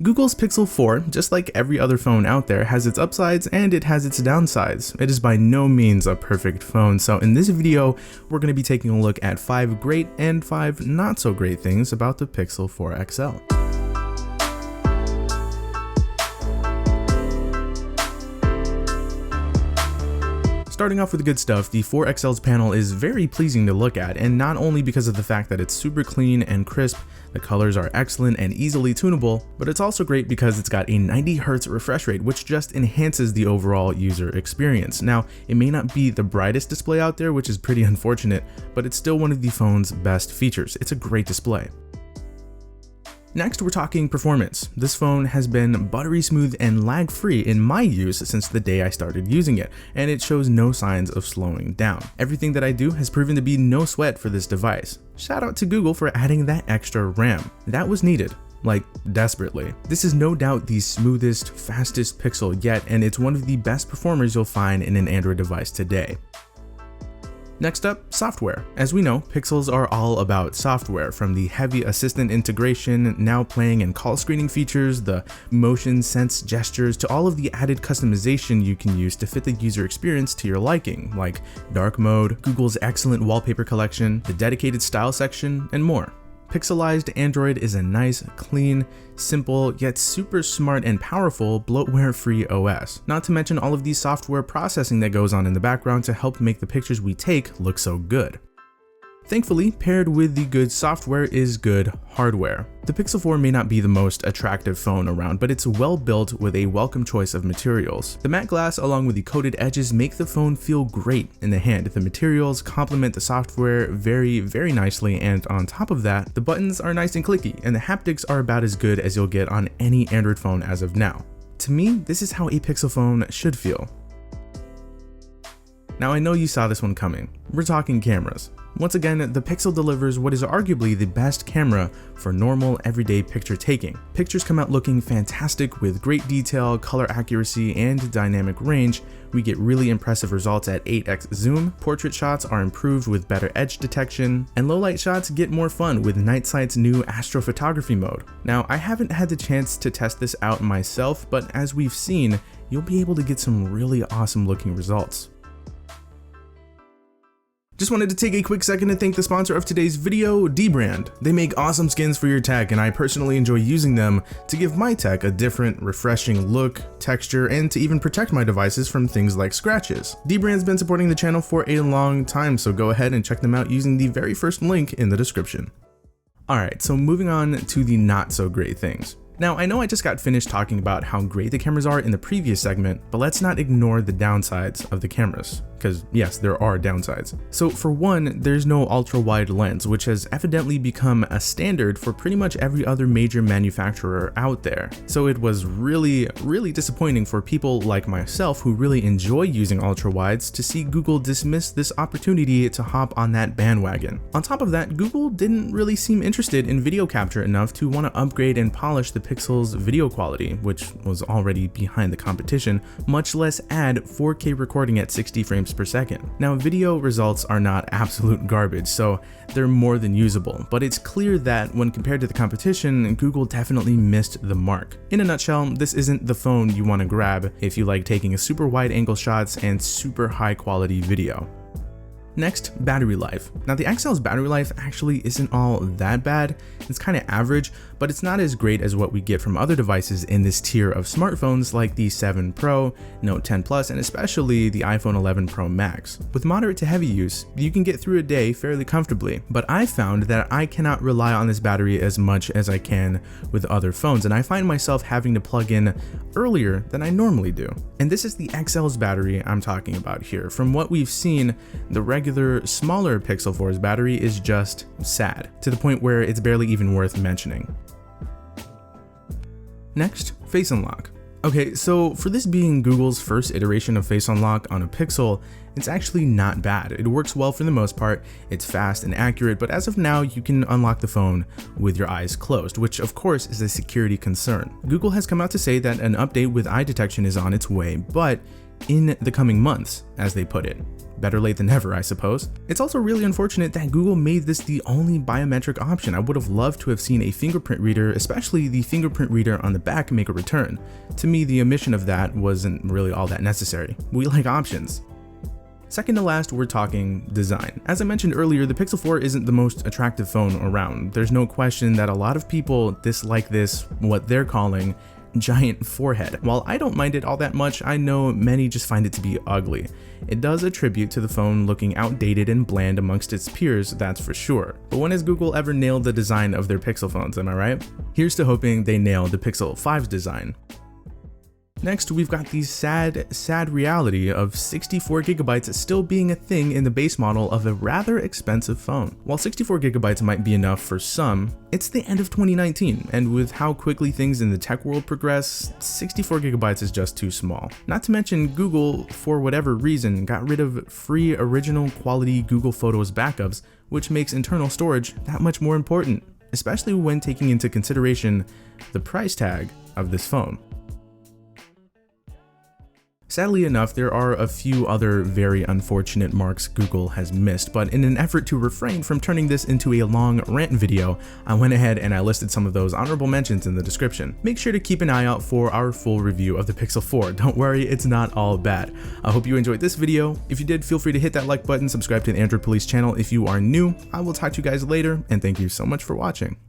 Google's Pixel 4, just like every other phone out there, has its upsides and it has its downsides. It is by no means a perfect phone, so in this video, we're going to be taking a look at 5 great and 5 not so great things about the Pixel 4 XL. Starting off with the good stuff, the 4 XL's panel is very pleasing to look at, and not only because of the fact that it's super clean and crisp, the colors are excellent and easily tunable, but it's also great because it's got a 90Hz refresh rate, which just enhances the overall user experience. Now, it may not be the brightest display out there, which is pretty unfortunate, but it's still one of the phone's best features. It's a great display. Next, we're talking performance. This phone has been buttery smooth and lag-free in my use since the day I started using it, and it shows no signs of slowing down. Everything that I do has proven to be no sweat for this device. Shout out to Google for adding that extra RAM. That was needed. Like, desperately. This is no doubt the smoothest, fastest Pixel yet, and it's one of the best performers you'll find in an Android device today. Next up, software. As we know, Pixels are all about software, from the heavy assistant integration, now playing and call screening features, the motion sense gestures, to all of the added customization you can use to fit the user experience to your liking, like dark mode, Google's excellent wallpaper collection, the dedicated style section, and more. Pixelized Android is a nice, clean, simple, yet super smart and powerful bloatware-free OS. Not to mention all of the software processing that goes on in the background to help make the pictures we take look so good. Thankfully, paired with the good software is good hardware. The Pixel 4 may not be the most attractive phone around, but it's well built with a welcome choice of materials. The matte glass along with the coated edges make the phone feel great in the hand. The materials complement the software very nicely, and on top of that, the buttons are nice and clicky, and the haptics are about as good as you'll get on any Android phone as of now. To me, this is how a Pixel phone should feel. Now I know you saw this one coming. We're talking cameras. Once again, the Pixel delivers what is arguably the best camera for normal, everyday picture taking. Pictures come out looking fantastic with great detail, color accuracy, and dynamic range. We get really impressive results at 8x zoom, portrait shots are improved with better edge detection, and low light shots get more fun with Night Sight's new astrophotography mode. Now, I haven't had the chance to test this out myself, but as we've seen, you'll be able to get some really awesome looking results. Just wanted to take a quick second to thank the sponsor of today's video, dbrand. They make awesome skins for your tech, and I personally enjoy using them to give my tech a different, refreshing look, texture, and to even protect my devices from things like scratches. Dbrand's been supporting the channel for a long time, so go ahead and check them out using the very first link in the description. Alright, so moving on to the not so great things. Now, I know I just got finished talking about how great the cameras are in the previous segment, but let's not ignore the downsides of the cameras, because yes, there are downsides. So for one, there's no ultra-wide lens, which has evidently become a standard for pretty much every other major manufacturer out there. So it was really disappointing for people like myself who really enjoy using ultra-wides to see Google dismiss this opportunity to hop on that bandwagon. On top of that, Google didn't really seem interested in video capture enough to want to upgrade and polish the Pixel's video quality, which was already behind the competition, much less add 4K recording at 60 frames per second. Now, video results are not absolute garbage, so they're more than usable, but it's clear that when compared to the competition, Google definitely missed the mark. In a nutshell, this isn't the phone you want to grab if you like taking super wide angle shots and super high quality video. Next, battery life. Now, the XL's battery life actually isn't all that bad. It's kind of average, but it's not as great as what we get from other devices in this tier of smartphones like the 7 Pro, Note 10 Plus, and especially the iPhone 11 Pro Max. With moderate to heavy use, you can get through a day fairly comfortably, but I found that I cannot rely on this battery as much as I can with other phones, and I find myself having to plug in earlier than I normally do. And this is the XL's battery I'm talking about here. From what we've seen, the regular, smaller Pixel 4's battery is just sad, to the point where it's barely even worth mentioning. Next, Face Unlock. Okay, so for this being Google's first iteration of Face Unlock on a Pixel, it's actually not bad. It works well for the most part, it's fast and accurate, but as of now, you can unlock the phone with your eyes closed, which of course is a security concern. Google has come out to say that an update with eye detection is on its way, but in the coming months, as they put it. Better late than never, I suppose. It's also really unfortunate that Google made this the only biometric option. I would have loved to have seen a fingerprint reader, especially the fingerprint reader on the back, make a return. To me, the omission of that wasn't really all that necessary. We like options. Second to last, we're talking design. As I mentioned earlier, the Pixel 4 isn't the most attractive phone around. There's no question that a lot of people dislike this, what they're calling, giant forehead. While I don't mind it all that much, I know many just find it to be ugly. It does attribute to the phone looking outdated and bland amongst its peers, that's for sure. But when has Google ever nailed the design of their Pixel phones, am I right? Here's to hoping they nail the Pixel 5's design. Next, we've got the sad reality of 64 gigabytes still being a thing in the base model of a rather expensive phone. While 64 gigabytes might be enough for some, it's the end of 2019, and with how quickly things in the tech world progress, 64 gigabytes is just too small. Not to mention, Google, for whatever reason, got rid of free original quality Google Photos backups, which makes internal storage that much more important, especially when taking into consideration the price tag of this phone. Sadly enough, there are a few other very unfortunate marks Google has missed, but in an effort to refrain from turning this into a long rant video, I went ahead and I listed some of those honorable mentions in the description. Make sure to keep an eye out for our full review of the Pixel 4. Don't worry, it's not all bad. I hope you enjoyed this video. If you did, feel free to hit that like button, subscribe to the Android Police channel if you are new. I will talk to you guys later, and thank you so much for watching.